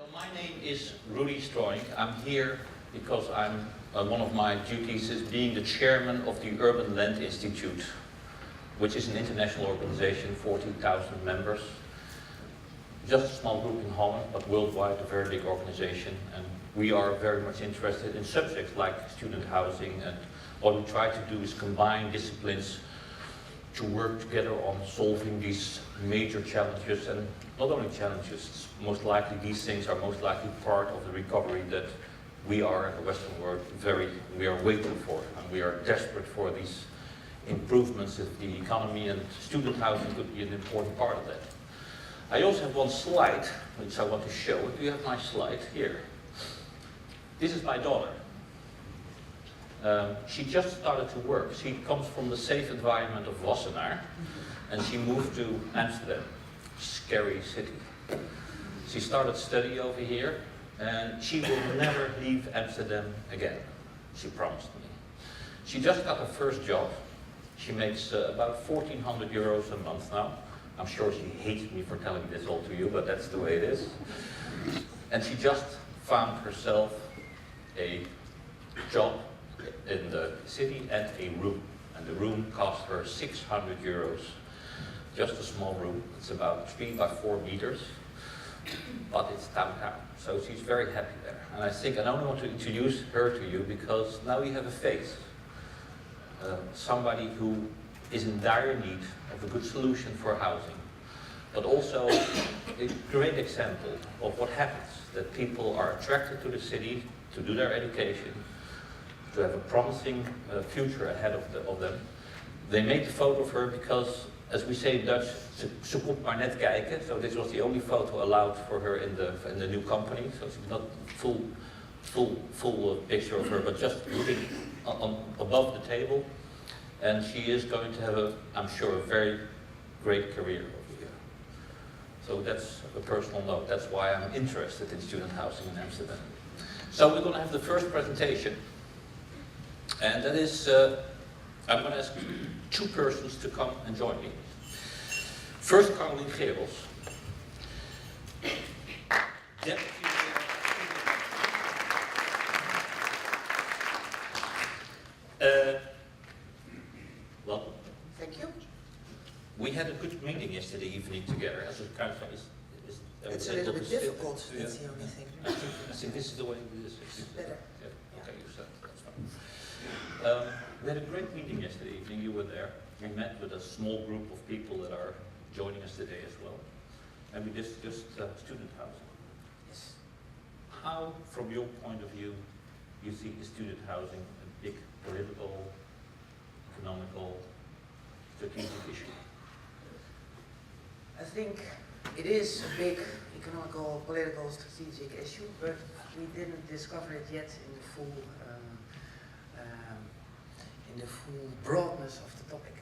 So my name is Rudy Stroink. I'm here because one of my duties is being the chairman of the Urban Land Institute, which is an international organization, 14,000 members. Just a small group in Holland, but worldwide a very big organization. And we are very much interested in subjects like student housing, and what we try to do is combine disciplines to work together on solving these major challenges, and not only challenges, most likely these things are most likely part of the recovery that we are in the Western world we are waiting for, and we are desperate for these improvements of the economy, and student housing could be an important part of that. I also have one slide which I want to show. Do you have my slide here? This is my daughter. She just started to work. She comes from the safe environment of Wassenaar, and she moved to Amsterdam, scary city. She started study over here, and she will never leave Amsterdam again, she promised me. She just got her first job. She makes about 1,400 euros a month now. I'm sure she hates me for telling this all to you, but that's the way it is. And she just found herself a job in the city and a room. And the room cost her 600 euros. Just a small room. It's about 3 by 4 meters, but it's downtown. So she's very happy there. And I only want to introduce her to you because now you have a face. Somebody who is in dire need of a good solution for housing, but also a great example of what happens, that people are attracted to the city to do their education, to have a promising future ahead of them. They made the photo of her because, as we say in Dutch, ze komt maar net kijken. So this was the only photo allowed for her in the new company. So it's not full picture of her, but just looking above the table. And she is going to have I'm sure, a very great career over here. So that's a personal note. That's why I'm interested in student housing in Amsterdam. So we're going to have the first presentation. And that is, I'm going to ask 2 persons to come and join me. First, Carolien Gehrels. Welcome. Thank you. We had a good meeting yesterday evening together. As a council, it's a little bit difficult. That's the only thing. I think this is the way it is. Better. Yeah. Okay, you said that's fine. We had a great meeting yesterday evening. You were there. We met with a small group of people that are joining us today as well, and we discussed student housing. Yes. How, from your point of view, you see student housing a big political, economical, strategic issue? I think it is a big economical, political, strategic issue, but we didn't discover it yet in the full broadness of the topic.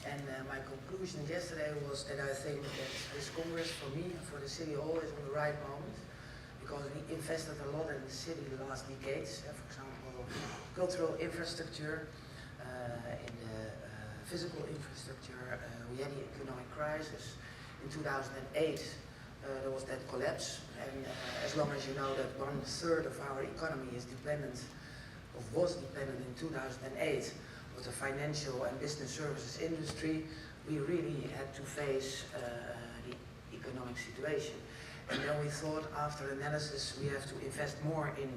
And my conclusion yesterday was that I think that this Congress, for me and for the City Hall, is on the right moment, because we invested a lot in the city the last decades. For example, cultural infrastructure, in the physical infrastructure. We had the economic crisis. In 2008, there was that collapse, and as long as you know that 1/3 of our economy is dependent, or was dependent in 2008, of the financial and business services industry, we really had to face the economic situation. And then we thought, after analysis, we have to invest more in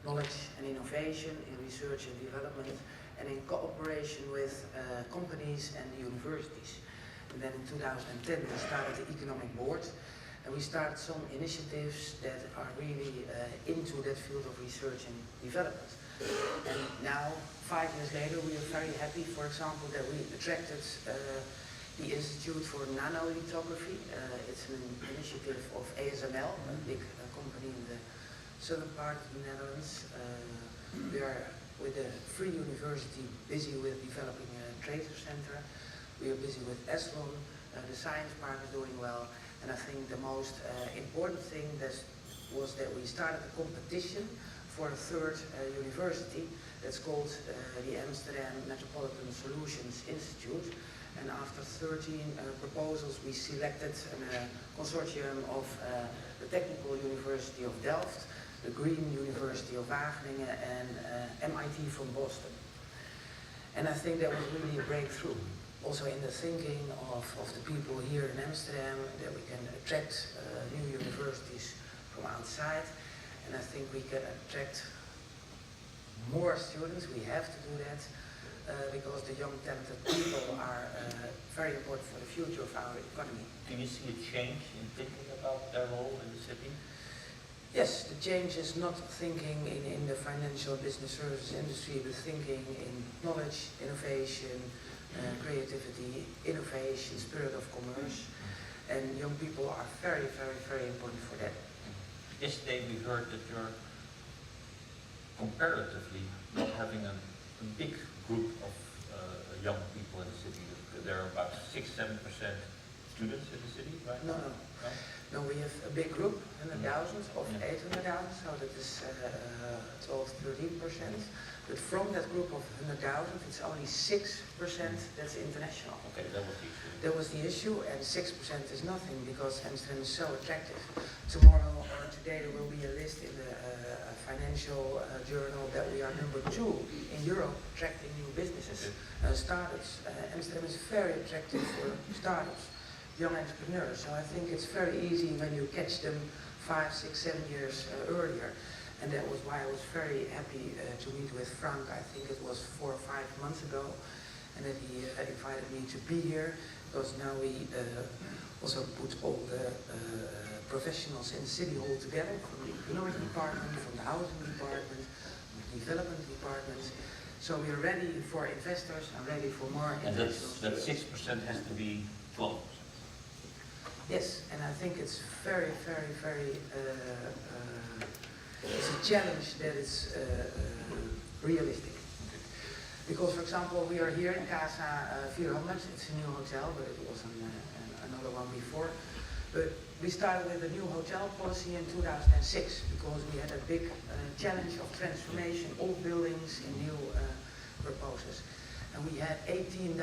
knowledge and innovation, in research and development, and in cooperation with companies and universities. And then in 2010 we started the Economic Board, and we started some initiatives that are really into that field of research and development. And now, 5 years later, we are very happy, for example, that we attracted the Institute for Nanolithography. It's an initiative of ASML, a big company in the southern part of the Netherlands. We are, with the Free University, busy with developing a tracer center. We are busy with ESLON. The science part is doing well. And I think the most important thing was that we started a competition for a 3rd university that's called the Amsterdam Metropolitan Solutions Institute. And after 13 proposals, we selected a consortium of the Technical University of Delft, the Green University of Wageningen, and MIT from Boston. And I think that was really a breakthrough, also in the thinking of the people here in Amsterdam, that we can attract new universities from outside. And I think we can attract more students. We have to do that. Because the young talented people are very important for the future of our economy. Do you see a change in thinking about their role in the city? Yes, the change is not thinking in the financial business services industry, but thinking in knowledge, innovation, creativity, innovation, spirit of commerce. And young people are very, very, very important for that. Yesterday we heard that you're comparatively not having a big group of young people in the city. There are about 6-7% students in the city, right? No. No, we have a big group, 100,000 of 800,000, so that is 12-13%. But from that group of 100,000, it's only 6% that's international. Okay, that was the issue. That was the issue, and 6% is nothing because Amsterdam is so attractive. Tomorrow or today there will be a list in the financial journal that we are #2 in Europe attracting new businesses, startups. Amsterdam is very attractive for startups, young entrepreneurs. So I think it's very easy when you catch them 5, 6, 7 years earlier. And that was why I was very happy to meet with Frank. I think it was 4 or 5 months ago, and that he invited me to be here, because now we also put all the professionals in City Hall together, from the economic department, from the housing department, the development department. So we're ready for investors and ready for more international. And that 6% has to be 12%. Yes, and I think it's very, very, very it's a challenge that is realistic. Because, for example, we are here in Casa 400, it's a new hotel, but it was another one before. But we started with a new hotel policy in 2006 because we had a big challenge of transformation, old buildings and new proposals. And we had 18,000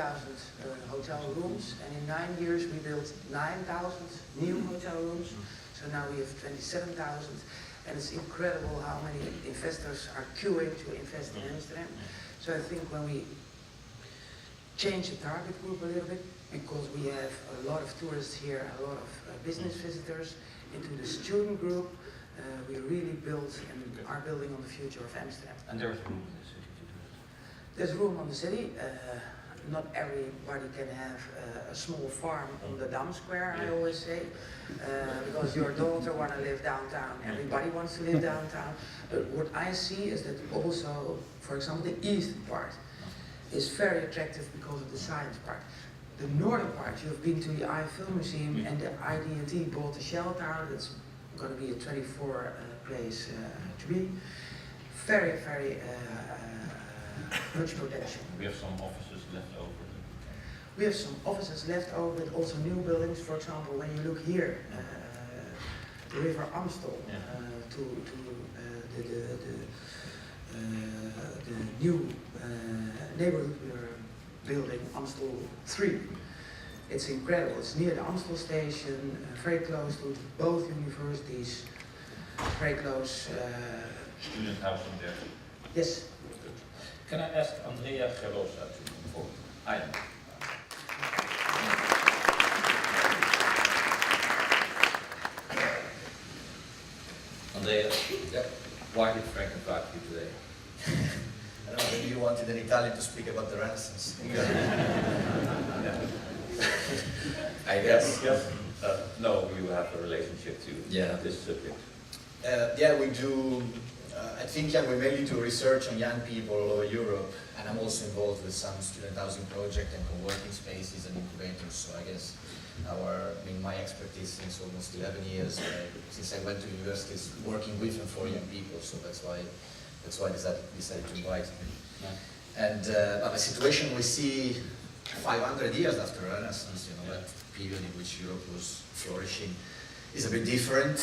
hotel rooms, and in 9 years we built 9,000 new hotel rooms. So now we have 27,000. And it's incredible how many investors are queuing to invest in Amsterdam. So I think when we change the target group a little bit, because we have a lot of tourists here, a lot of business visitors, into the student group, we really built and are building on the future of Amsterdam. And there's room in the city to do it? There's room on the city. Not everybody can have a small farm on the Dam Square, I always say, because your daughter wants to live downtown, everybody wants to live downtown. But what I see is that also, for example, the east part is very attractive because of the science part. The northern part, you've been to the Eiffel Museum and the ID&T bought the Shell Tower, that's going to be a 24 place to be. Very, very much potential. We have some offices left over. We have some offices left over, but also new buildings. For example, when you look here, the River Amstel, to the new neighborhood building, Amstel 3. It's incredible. It's near the Amstel station, very close to both universities, very close. Student housing there. Yes. Can I ask Andrea Gerosa to come forward? Hi. Andrea, why did Frank invite you today? I don't know, maybe you wanted an Italian to speak about the Renaissance. I guess. No, you have a relationship to this subject. Yeah, we do. At ThinkYoung, we mainly do research on young people all over Europe, and I'm also involved with some student housing project and co-working spaces and incubators. So I guess my expertise since almost 11 years, since I went to university, is working with and for young people. So that's why I decided to invite me. Yeah. And a situation we see 500 years after Renaissance, that period in which Europe was flourishing, is a bit different.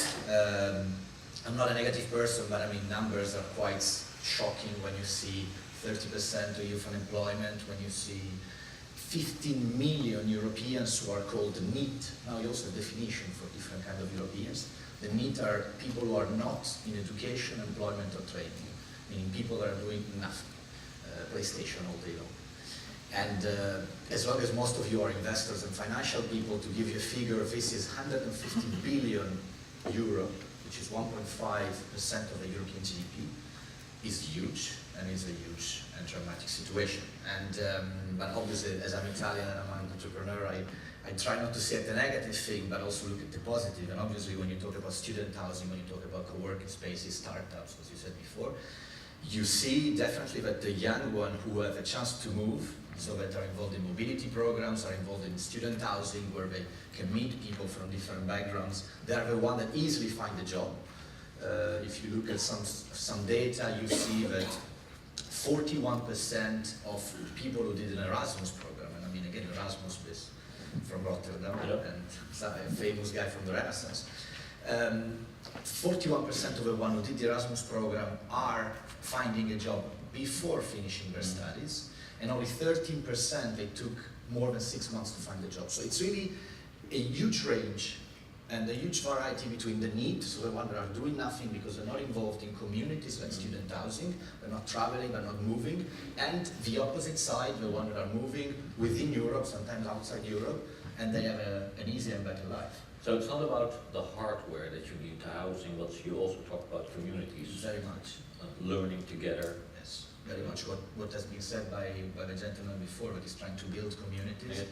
I'm not a negative person, but I mean, numbers are quite shocking when you see 30% of youth unemployment, when you see 15 million Europeans who are called NEET. Now you also have definition for different kind of Europeans. The NEET are people who are not in education, employment or training, meaning people that are doing nothing, PlayStation all day long. And as long as most of you are investors and financial people, to give you a figure, this is 150 billion euro, which is 1.5% of the European GDP, is huge, and is a huge and dramatic situation. And but obviously, as I'm Italian and I'm an entrepreneur, I try not to see it the negative thing, but also look at the positive. And obviously, when you talk about student housing, when you talk about co-working spaces, startups, as you said before, you see definitely that the young ones who have a chance to move, so that are involved in mobility programs, are involved in student housing, where they can meet people from different backgrounds, they are the ones that easily find a job. If you look at some data, you see that 41% of people who did an Erasmus program, and I mean again Erasmus is from Rotterdam, and a famous guy from the Renaissance, 41% of the ones who did the Erasmus program are finding a job before finishing their studies, and only 13% they took more than 6 months to find a job. So it's really a huge range and a huge variety between the need, so the ones that are doing nothing because they're not involved in communities like student housing, they're not traveling, they're not moving, and the opposite side, the ones that are moving within Europe, sometimes outside Europe, and they have an easier and better life. So it's not about the hardware that you need to housing, but you also talk about communities. Very much. Learning together. Yes, very much what has been said by the gentleman before, that is trying to build communities. Yeah.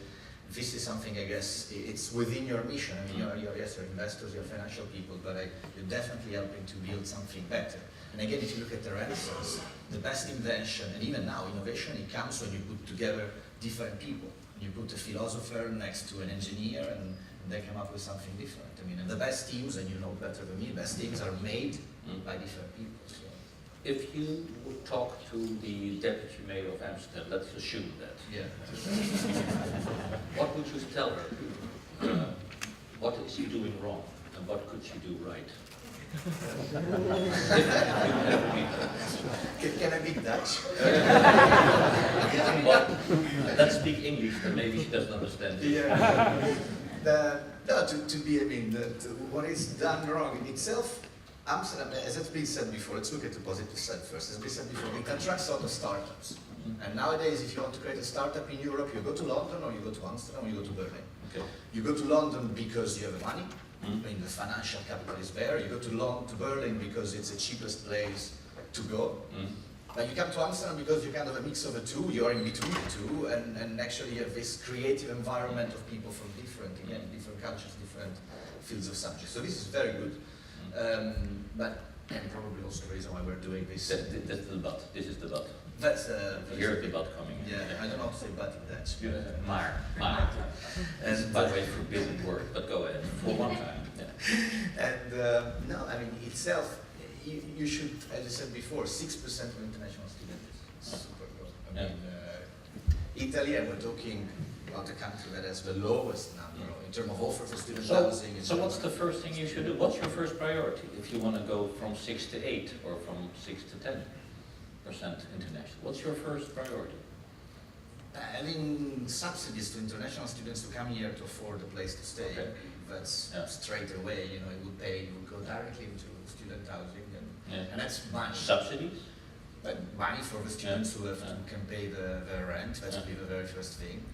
This is something, I guess, it's within your mission. I mean, you're investors, you're financial people, but you're definitely helping to build something better. And again, if you look at the Renaissance, the best invention, and even now, innovation, it comes when you put together different people. You put a philosopher next to an engineer, and they come up with something different. I mean, and the best teams, and you know better than me, best teams are made by different people. So. If you would talk to the deputy mayor of Amsterdam, let's assume that. Yeah. What would you tell her? What is she doing wrong, and what could she do right? Can I be Dutch? Well, let's speak English, but maybe she doesn't understand it. Yeah. No, to be, I mean, what is done wrong in itself, Amsterdam, as it's been said before, let's look at the positive side first. As we said before, it attracts a lot of startups. And nowadays, if you want to create a startup in Europe, you go to London, or you go to Amsterdam, or you go to Berlin. Okay. You go to London because you have the money. I mean, the financial capital is there. You go to Berlin because it's the cheapest place to go. But you come to Amsterdam because you're kind of a mix of the two. You are in between the two, and actually you have this creative environment of people from different cultures, different fields of subjects. So this is very good. But and probably also the reason why we're doing this. That's the but. This is the but. That's here's the but coming. Yeah, I don't know how to say but in Dutch. Maar. And by the way, forbidden word, but go ahead for one time. Yeah. And no, I mean itself, you should, as I said before, 6% of international students is super low. I mean, Italy, and we're talking about a country that has the lowest number in terms of offer for student housing. So what's the first thing you should do? What's your first priority if you want to go from 6 to 8 or from 6 to 10% international? What's your first priority? Having subsidies to international students to come here to afford a place to stay. Okay. That's straight away, you know, it would go directly into student housing, and that's money. Subsidies? But money for the students who can pay the rent, that would be the very first thing.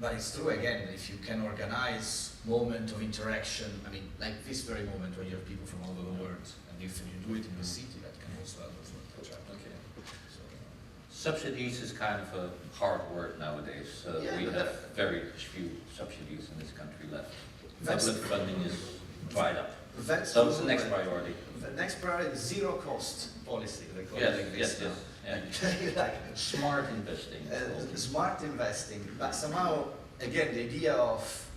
But it's true, again, if you can organize moment of interaction, I mean, like this very moment where you have people from all over the world, and if you do it in the city, that can also help as well to attract. Okay. So, subsidies is kind of a hard word nowadays. We have very few subsidies in this country left. Public funding is dried up. So what's the next priority? The next priority is zero cost policy. Yes. Like smart investing. Smart investing, but somehow, again, the idea of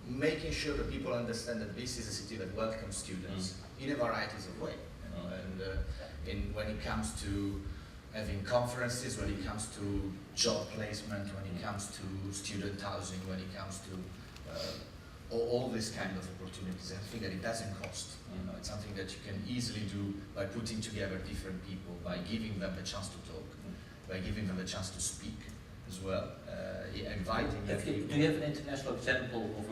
making sure that people understand that this is a city that welcomes students in a variety of ways. You know, and when it comes to having conferences, when it comes to job placement, when it comes to student housing, when it comes to all these kind of opportunities, I think that it doesn't cost. You know, it's something that you can easily do by putting together different people, by giving them the chance to talk, by giving them the chance to speak as as well. Inviting young people. Do you have an international example of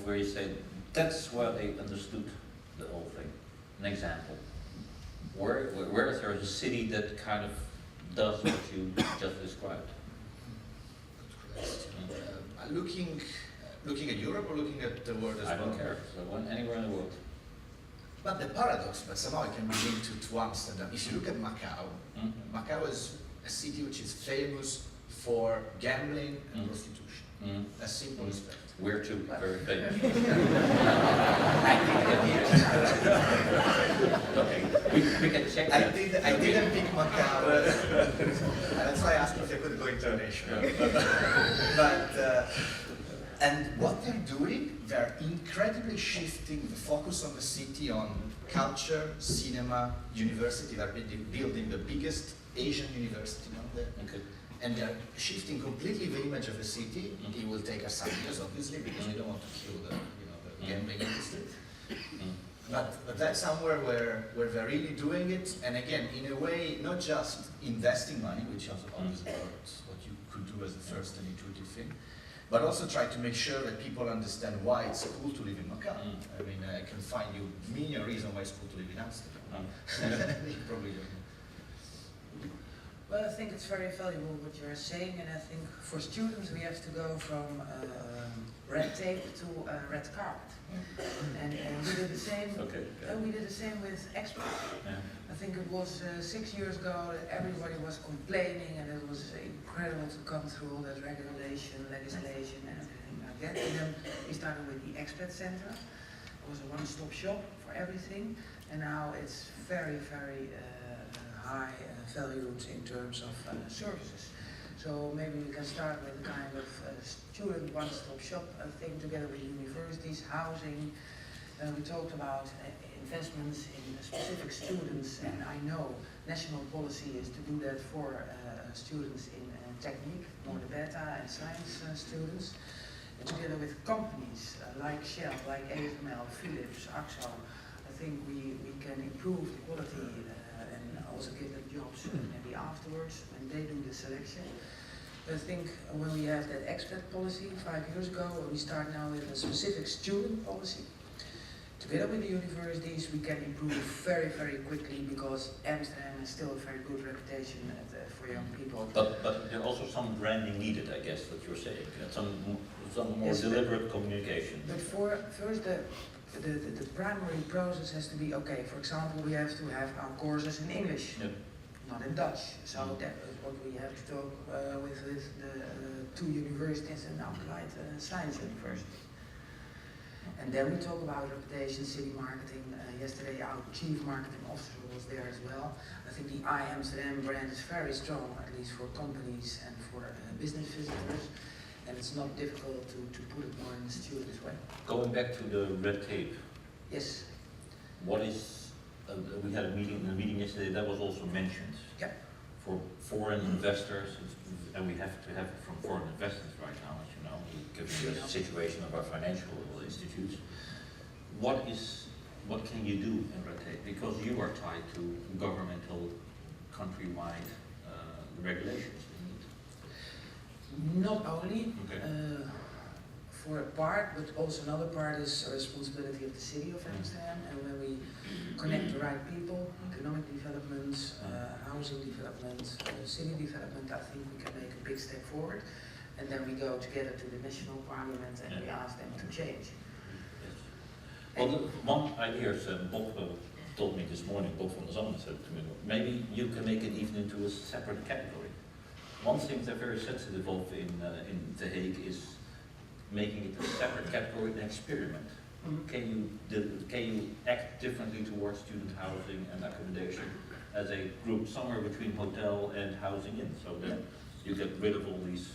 where you say that's where they understood the whole thing? An example. Where is there a city that kind of does what you just described? Looking at Europe or looking at the world as well? I don't care. So anywhere in the world. But the paradox, but somehow it can be linked to Amsterdam. If you look at Macau, Macau is a city which is famous for gambling and prostitution. As simple as that. We're too very famous. Okay, we can check that. I didn't pick Macau. That's why I asked if I could go international. And what they're doing, they're incredibly shifting the focus of the city on culture, cinema, university. They're building the biggest Asian university now there. Okay. And they're shifting completely the image of the city. It will take us some years, obviously, because we don't want to kill the gambling industry. But that's somewhere where they're really doing it, and again, in a way, not just investing money, which is always what you could do as the first and intuitive thing, but also try to make sure that people understand why it's cool to live in Macau. I mean, I can find you a million reasons why it's cool to live in Amsterdam. You probably don't know. Well, I think it's very valuable what you're saying, and I think for students we have to go from red tape to red carpet. And we did the same. Okay. We did the same with expats. Yeah. I think it was 6 years ago that everybody was complaining, and it was incredible to come through all that legislation, and everything like that. And then we started with the expat center. It was a one-stop shop for everything, and now it's very, very high valued in terms of services. So maybe we can start with a kind of student one-stop shop thing together with universities, housing. We talked about investments in specific students, and I know national policy is to do that for students in technique, more the beta and science students. And together with companies like Shell, like ASML, Philips, AXO, I think we can improve the quality and also give them jobs maybe afterwards when they do the selection. I think when we have that expat policy 5 years ago, we start now with a specific student policy. Together with the universities, we can improve very, very quickly because Amsterdam has still a very good reputation for young people. But there's also some branding needed, I guess, what you're saying. Some more deliberate communication. But first, the primary process has to be, okay, for example, we have to have our courses in English, not in Dutch. So that is what we have to talk with the two universities and applied science university. And then we talk about reputation, city marketing. Yesterday our chief marketing officer was there as well. I think the Amsterdam brand is very strong, at least for companies and for business visitors. And it's not difficult to put it more in the student's way. Going back to the red tape. Yes. What is, we had a meeting yesterday that was also mentioned. Yeah. For foreign investors, and we have to have it from foreign investors right now, as you know, given the situation of our financial institutes. What can you do in red tape? Because you are tied to governmental, countrywide regulations. Not only Okay. for a part, but also another part is a responsibility of the City of Amsterdam. And when we connect the right people, economic development, housing development, city development, I think we can make a big step forward. And then we go together to the national parliament and we ask them to change. Yes. Well, one idea is Bob told me this morning, Bob van der Zanden said to me, maybe you can make it even into a separate category. One thing they're very sensitive of in The Hague is making it a separate category, an experiment. Can you act differently towards student housing and accommodation as a group, somewhere between hotel and housing in, so that you get rid of all these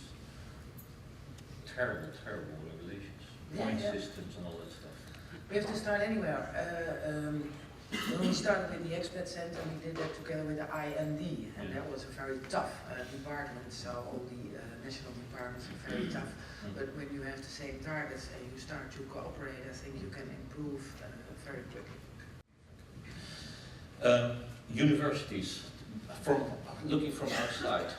terrible regulations, point systems and all that stuff. We have to start anywhere. When we started with the expat center, we did that together with the IND, and that was a very tough department, so all the national departments are very tough. But when you have the same targets and you start to cooperate, I think you can improve very quickly. Universities, looking from outside,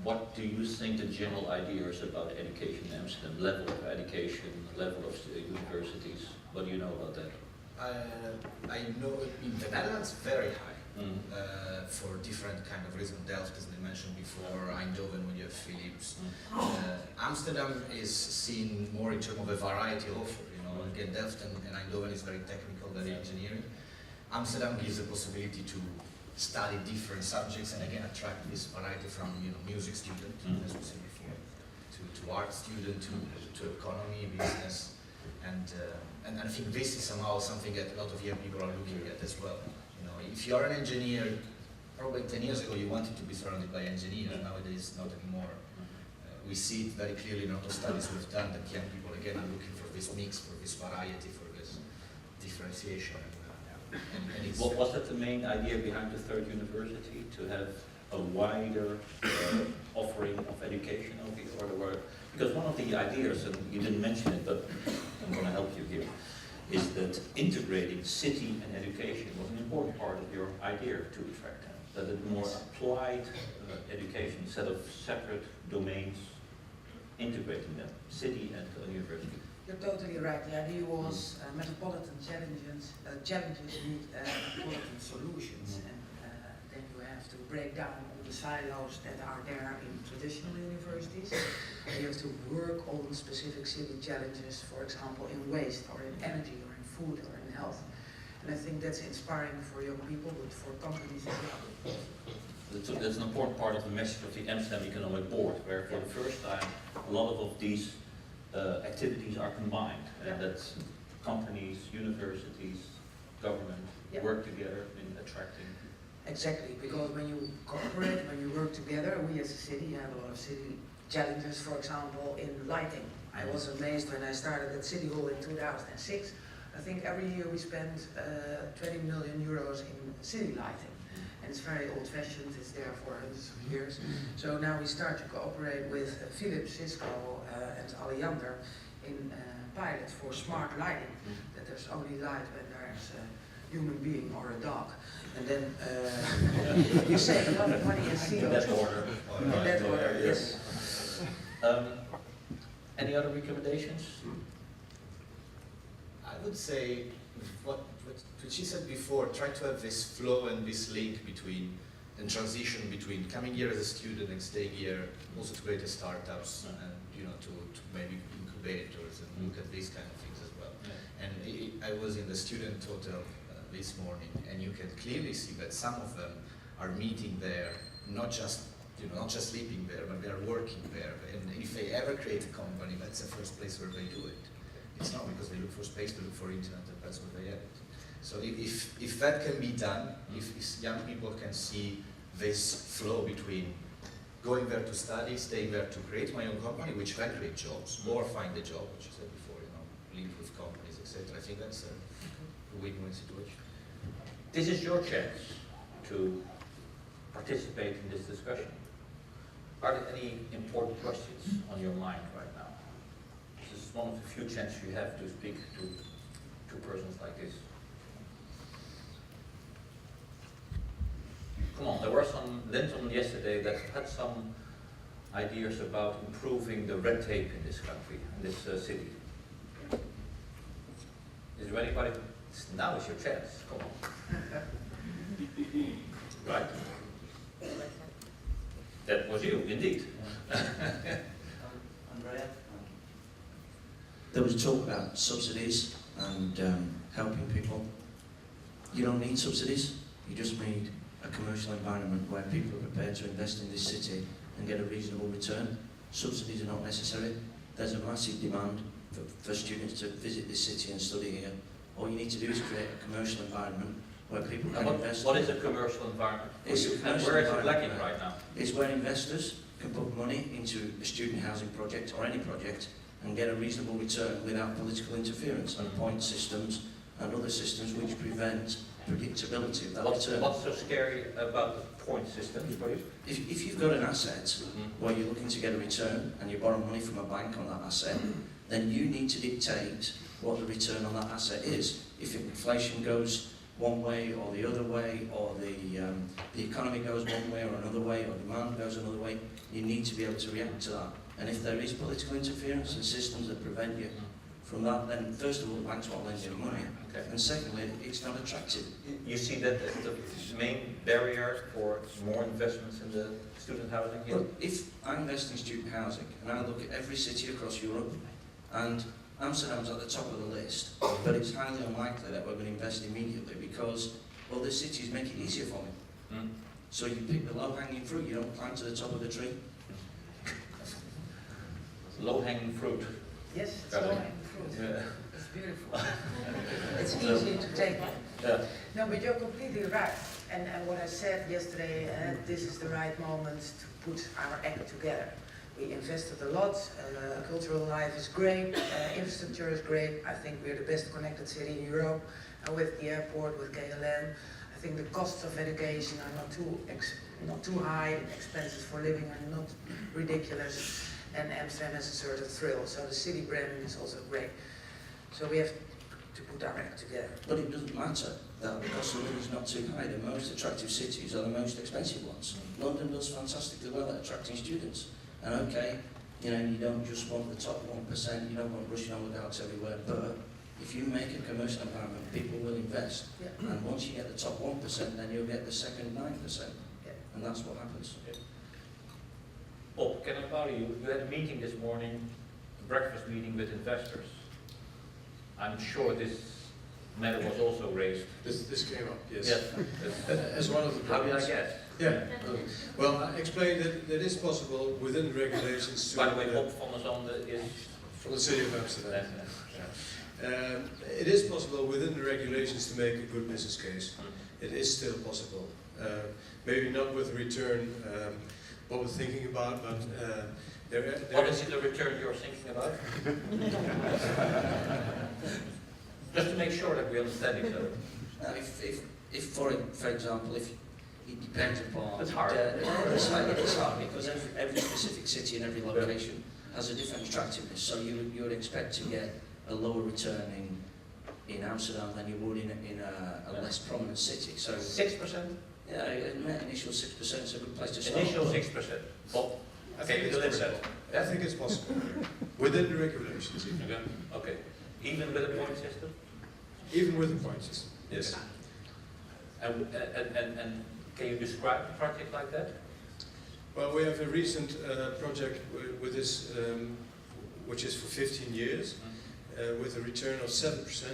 what do you think the general idea is about education in Amsterdam? Level of education, level of universities. What do you know about that? I know in the Netherlands very high. Mm. For different kind of reasons. Delft, as they mentioned before, Eindhoven when you have Philips. Amsterdam is seen more in terms of a variety offer. You know, again, Delft and Eindhoven is very technical, very engineering. Amsterdam gives the possibility to study different subjects and again attract this variety from music student, as we said before, to art student, to economy, business, and I think this is somehow something that a lot of young people are looking at as well. If you are an engineer, probably 10 years ago you wanted to be surrounded by engineers, nowadays not anymore. We see it very clearly in a lot of studies we've done that young people again are looking for this mix, for this variety, for this differentiation. And it's was that the main idea behind the third university, to have a wider offering of education over here? Because one of the ideas, and you didn't mention it, but I'm going to help you here, is that integrating city and education was an important part of your idea to attract them. That it more applied education instead of separate domains, integrating them, city and university. You're totally right. The idea was metropolitan challenges need metropolitan solutions, and then you have to break down all the silos that are there in traditional universities. You have to work on specific city challenges, for example, in waste or in energy or in food or in health. And I think that's inspiring for young people, but for companies as well. That's an important part of the message of the Amsterdam Economic Board, where for the first time a lot of these activities are combined, and that companies, universities, government work together in attracting. Exactly, because when you cooperate, when you work together, we as a city have a lot of city challenges, for example, in lighting. I was amazed when I started at City Hall in 2006. I think every year we spend 20 million euros in city lighting. And it's very old-fashioned, it's there for hundreds of years. So now we start to cooperate with Philips, Cisco and Alliander in pilot for smart lighting. That there's only light when there's a human being or a dog. And then you save a lot of money in CO2. In that order. In that order, yes. Any other recommendations? I would say what she said before, try to have this flow and this link between and transition between coming here as a student and staying here, also to create a startups and to maybe incubators and look at these kind of things as well. And I was in the student hotel this morning, and you can clearly see that some of them are meeting there, not just sleeping there, but they are working there. And if they ever create a company, that's the first place where they do it. It's not because they look for space, they look for internet, and that's where they have it. So if that can be done, if young people can see this flow between going there to study, staying there to create my own company, which can create jobs, or find a job, which you said before, link with companies, etc. I think that's a win-win situation. This is your chance to participate in this discussion. Are there any important questions on your mind right now? This is one of the few chances you have to speak to persons like this. Come on, there were some Linton yesterday that had some ideas about improving the red tape in this country, in this city. Is there anybody? Now is your chance. Come on. Right? That was you, indeed. Andrea? There was talk about subsidies and helping people. You don't need subsidies, you just need a commercial environment where people are prepared to invest in this city and get a reasonable return. Subsidies are not necessary. There's a massive demand for students to visit this city and study here. All you need to do is create a commercial environment where people can invest. What is a commercial environment for you? And where is it lacking right now? It's where investors can put money into a student housing project or any project and get a reasonable return without political interference and point systems and other systems which prevent predictability of that return. What's so scary about the point systems for you? If you've got an asset where you're looking to get a return and you borrow money from a bank on that asset, then you need to dictate what the return on that asset is. If inflation goes one way or the other way, or the economy goes one way or another way, or demand goes another way. You need to be able to react to that. And if there is political interference and systems that prevent you from that, then first of all, the banks won't lend you money. Okay. And secondly, it's not attractive. You see that as the main barrier for more investments in the student housing here? Well, if I invest in student housing, and I look at every city across Europe, and Amsterdam's at the top of the list, but it's highly unlikely that we're going to invest immediately because, well, the cities make it easier for me. Mm. So you pick the low-hanging fruit, you don't climb to the top of the tree. Low-hanging fruit. Yes, it's Carolien. low-hanging fruit. Yeah. It's beautiful. It's easy to take. Yeah. No, but you're completely right. And what I said yesterday, this is the right moment to put our act together. We invested a lot, cultural life is great, infrastructure is great. I think we're the best connected city in Europe. And with the airport, with Gehrels, I think the costs of education are not too high, expenses for living are not ridiculous, and Amsterdam has a certain thrill. So the city branding is also great. So we have to put our act together. But it doesn't matter that the cost of living is not too high. The most attractive cities are the most expensive ones. London does fantastically well at attracting students. And okay, you know, you don't just want the top 1%, you don't want rushing oligarchs everywhere, but if you make a commercial environment, people will invest. Yeah. And once you get the top 1%, then you'll get the second 9%. Yeah. And that's what happens. Bob, can I bother you? You had a meeting this morning, a breakfast meeting with investors. I'm sure this matter was also raised. This came up, yes. Yes. As one of the How did I problems. guess? Yeah. Well, I explained that it is possible within the regulations to... By the way, Bob van der Zande is... From the City of Amsterdam. Yeah. It is possible within the regulations to make a good business case. It is still possible. Maybe not with the return what we're thinking about, but there What is the return you're thinking about? Just to make sure that we understand each other. Now, if for example, if it depends upon... It's hard. It's hard because every specific city and every location has a different attractiveness. So you would expect to get a lower return in Amsterdam than you would in a less prominent city. So 6%? yeah, initial 6% is a good place to start. Initial 6%. Bob, I can think you it's deliver that? possible. I think it's possible within the regulations, Okay. Even with a point system? even with the point system. Yes. And can you describe a project like that? Well, we have a recent project with this, which is for 15 years, with a return of 7%,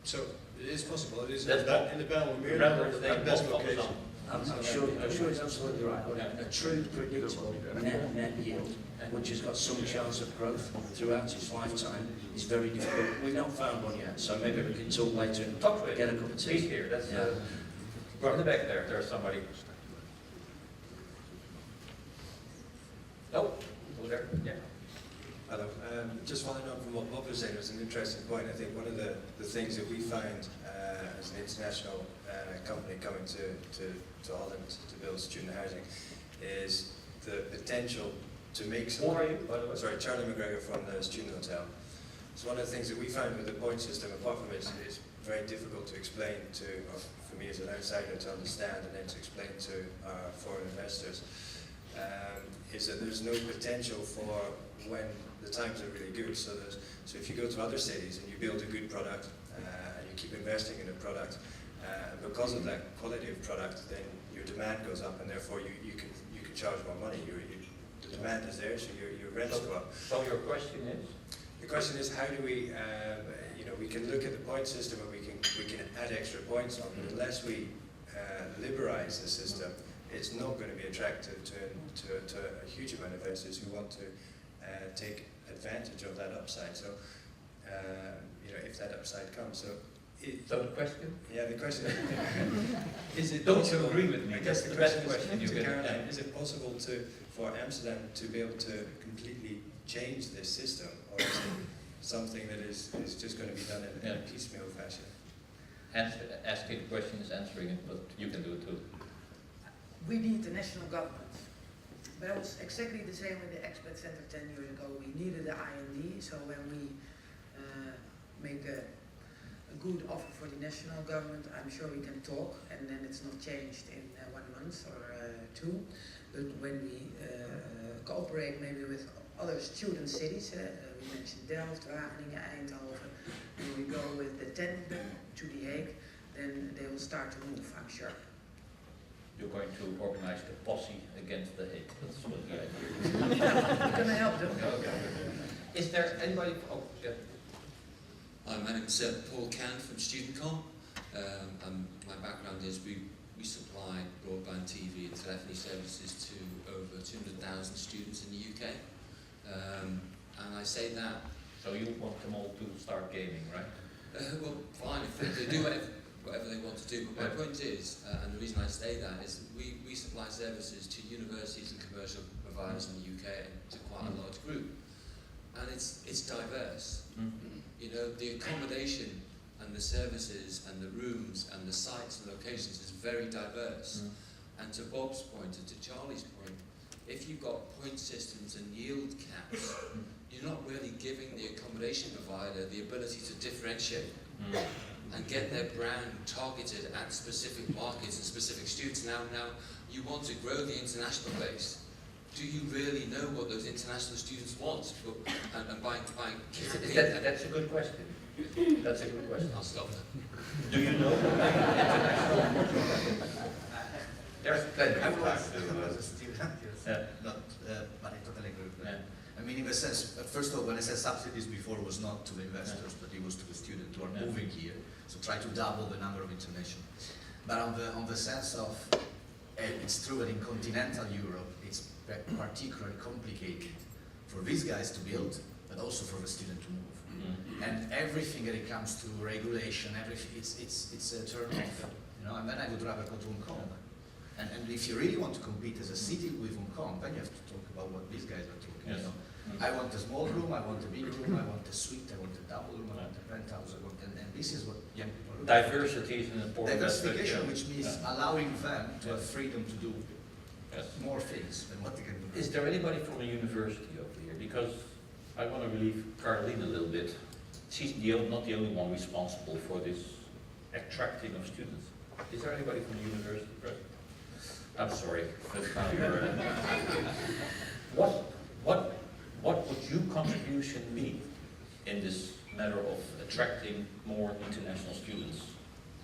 so it is possible. It is in the Bijlmermeer, best location. I'm sure it's absolutely right. A true predictable net yield, which has got some chance of growth throughout its lifetime, is very difficult. We've not found one yet, so maybe we can talk later and Talk to it. get a cup of tea. He's here. That's in the back there. There's somebody. Oh, over there. Yeah. Hello. Just following on from what Bob was saying, it was an interesting point. I think one of the things that we find as an international company coming to Holland to build student housing is the potential to make some... Who are you, by the way? Sorry, Charlie McGregor from the Student Hotel. So one of the things that we find with the point system, apart from it's very difficult to explain to, or for me as an outsider to understand and then to explain to our foreign investors, is that there's no potential for when the times are really good. So if you go to other cities and you build a good product and you keep investing in a product, because of that quality of product, then your demand goes up, and therefore you can charge more money. The demand is there, so your rents go up. So your question is? The question is, how do we, we can look at the point system and we can add extra points on, but unless we liberalize the system, it's not going to be attractive to a huge amount of investors who want to take advantage of that upside. So, if that upside comes, So the question? yeah, the question is it Don't possible? you agree with me? I guess That's the the best question question you to can Carolien, have. is it possible for Amsterdam to be able to completely change this system, or is it something that is just going to be done in a piecemeal fashion? Asking the question is answering it, but you can do it too. We need the national government. But it was exactly the same with the expat center 10 years ago. We needed the IND, so when we make a good offer for the national government, I'm sure we can talk, and then it's not changed in 1 month or 2. But when we cooperate maybe with other student cities, we mentioned Delft, Wageningen, Eindhoven, and we go with the 10 to The Hague, then they will start to move, I'm sure. You're going to organize the posse against the Hague. That's what the idea is. We're going to help them. Okay. Is there anybody? Oh, yeah. Hi, my name is Paul Can from StudentCom. And my background is we supply broadband TV and telephony services to over 200,000 students in the UK. And I say that. So you want them all to start gaming, right? Well, fine, if they do whatever they want to do. But my point is, and the reason I say that is that we supply services to universities and commercial providers in the UK and to quite a large group. And it's diverse. You know, the accommodation and the services and the rooms and the sites and locations is very diverse. And to Bob's point and to Charlie's point, if you've got point systems and yield caps, you're not really giving the accommodation provider the ability to differentiate and get their brand targeted at specific markets and specific students. Now you want to grow the international base. Do you really know what those international students want? And by That's a good question. That's a good question. I'll stop there. Do you know international? There's plenty I of was time. a student, yes. Yeah. Not, but I totally agree with that. Yeah. I mean, in the sense, first of all, when I said subsidies before, it was not to the investors, but it was to the students who are moving here. So try to double the number of international. But on the sense of, it's true that in continental Europe, it's particularly complicated for these guys to build, but also for the student to move. And everything that it comes to regulation, everything, it's a turn off. You know, and then I would rather go to Hong Kong. And if you really want to compete as a city with Hong Kong, then you have to talk about what these guys are talking. Yes. You know? I want a small room, I want a big room, I want a suite, I want a double room, I want a penthouse, and this is what young people are looking for. Diversity is an important aspect. Diversification, which means allowing them to have freedom to do Yes. more things than what they can do. Is there anybody from a university over here? Because I want to relieve Carolien a little bit. She's not the only one responsible for this attracting of students. Is there anybody from the university present? I'm sorry, that's not your. What would your contribution be in this matter of attracting more international students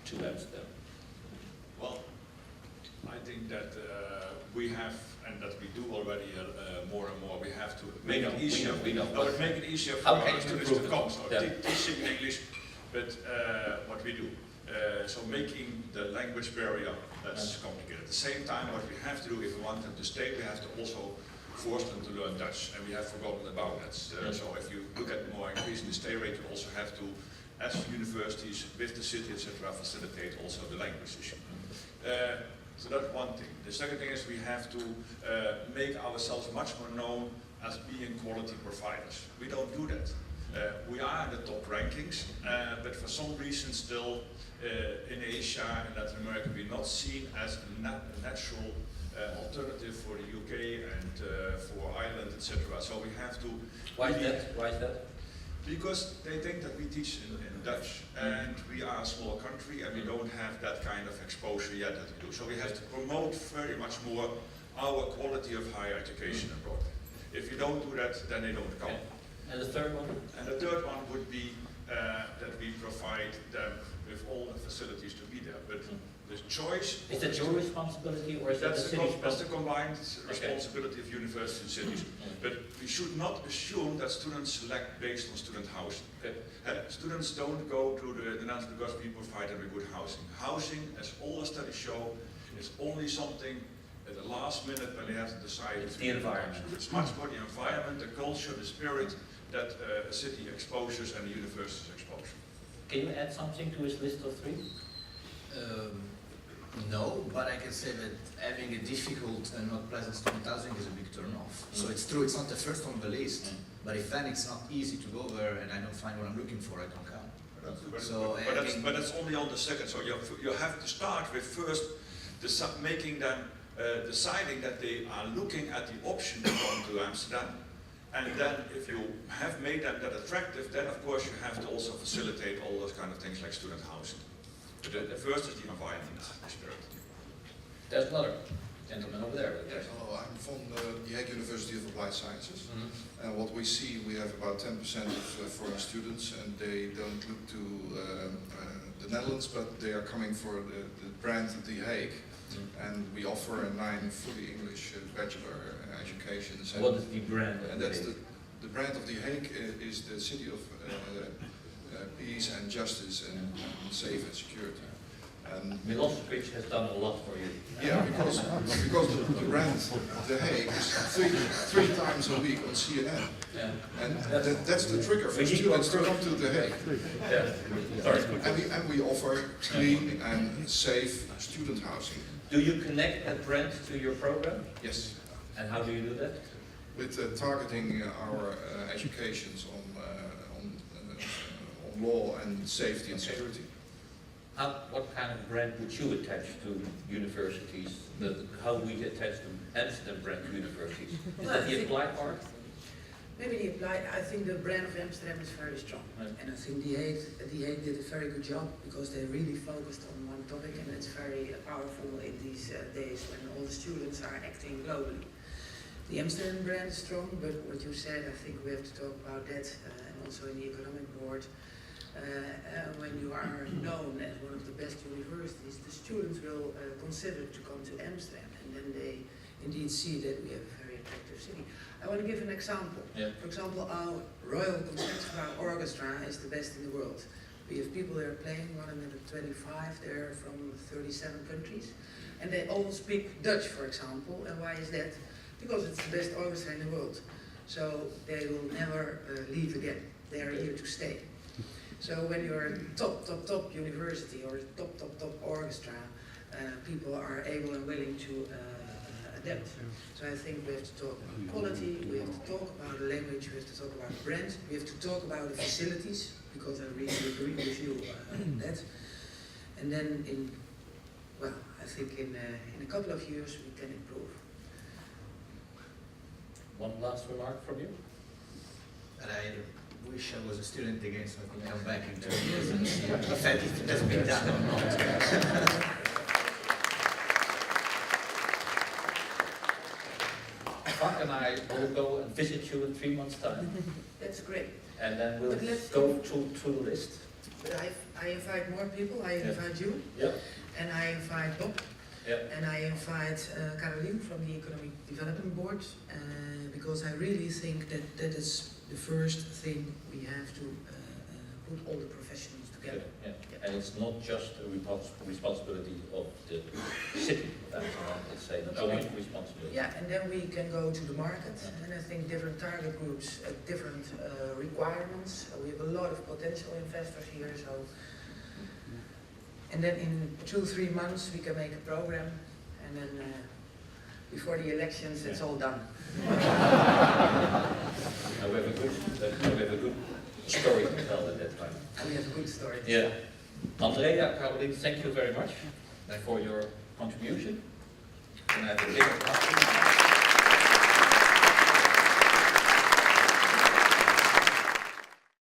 to Amsterdam? Well, I think that we have, and that we do already more and more, we have to make it easier. We know. No, but make it easier for How our can you students improve to it? come. So Yeah. teaching English, but what we do. So making the language barrier less complicated. At the same time, what we have to do if we want them to stay, we have to also force them to learn Dutch, and we have forgotten about that. So if you look at more increasing the stay rate, you also have to, as universities with the city, etc., facilitate also the language issue. So that's one thing. The second thing is we have to make ourselves much more known as being quality providers. We don't do that. We are in the top rankings, but for some reason still in Asia and Latin America we're not seen as a natural alternative for the UK and for Ireland, etc. So we have to... Why is that? Why is that? Because they think that we teach in Dutch, and we are a small country and we don't have that kind of exposure yet that we do. So we have to promote very much more our quality of higher education abroad. If you don't do that, then they don't come. And the third one? And the third one would be that we provide them with all the facilities to be there. But the choice... Is that your responsibility or is that the city's That's the responsibility? combined responsibility of universities and cities. But we should not assume that students select based on student housing. Students don't go to the Netherlands because we provide them with good housing. Housing, as all the studies show, is only something at the last minute when they have to decide. It's the environment. It's much more the environment, the culture, the spirit that a city exposes and the university's exposure. Can you add something to his list of 3? No, but I can say that having a difficult and not pleasant student housing is a big turn off. So it's true, it's not the first on the list, but if then it's not easy to go there and I don't find what I'm looking for, I don't come. So, But that's only on the second. So you have to start with first making them deciding that they are looking at the option to come to Amsterdam, And then if you have made them that attractive, then of course you have to also facilitate all those kind of things like student housing. But the first is the environment, the spirit. There's another gentleman over there. Yes, hello, I'm from the Hague University of Applied Sciences. Mhm. And what we see, we have about 10% of foreign students, and they don't look to the Netherlands, but they are coming for the brand of The Hague. And we offer 9 fully English bachelor educations. What is the brand? And that's the brand of The Hague is the city of peace and justice and safe and security. Milosevic has done a lot for you. Yeah, because the brand The Hague is three times a week on CNN. Yeah. And that's the trigger for students to come to The Hague. Yeah. Sorry. And we offer clean and safe student housing. Do you connect that brand to your program? Yes. And how do you do that? With targeting our educations on law and safety and security. What kind of brand would you attach to universities? How we attach the Amsterdam brand to universities? Is that the applied part? Maybe the applied, I think the brand of Amsterdam is very strong. Right. And I think The Hague did a very good job because they really focused on one topic, and it's very powerful in these days when all the students are acting globally. The Amsterdam brand is strong, but what you said, I think we have to talk about that, and also in the economic board. When you are known as one of the best universities, the students will consider to come to Amsterdam, and then they indeed see that we have a very attractive city. I want to give an example. Yeah. For example, our Royal Concertgebouw Orchestra is the best in the world. We have people there playing, 125, they're from 37 countries, and they all speak Dutch, for example. And why is that? Because it's the best orchestra in the world. So they will never leave again. They are here to stay. So when you're a top university or top orchestra, people are able and willing to adapt. So I think we have to talk about quality, we have to talk about the language, we have to talk about brand, we have to talk about the facilities, because I really agree with you on that. And then I think in a couple of years we can improve. One last remark from you? And I wish I was a student again so I could come back in 2 years and see if it has been done or not. Mark and I will go and visit you in 3 months' time. That's great. And then we'll But let's go to the list. But I invite more people, I invite you, Yeah. and I invite Bob, Yeah. and I invite Carolien from the Economic Development Board, because I really think that is the first thing we have to put all the professionals together. Yeah. And it's not just a responsibility of the city of Amsterdam, it's a joint responsibility. Yeah, and then we can go to the market, and I think different target groups, different requirements. We have a lot of potential investors here, so. And then in 2-3 months we can make a program, and then before the elections it's all done. Now we have a good story to tell at that time. And we have a good story. Yeah. Andrea, Carolien, thank you very much for your contribution. And I have a big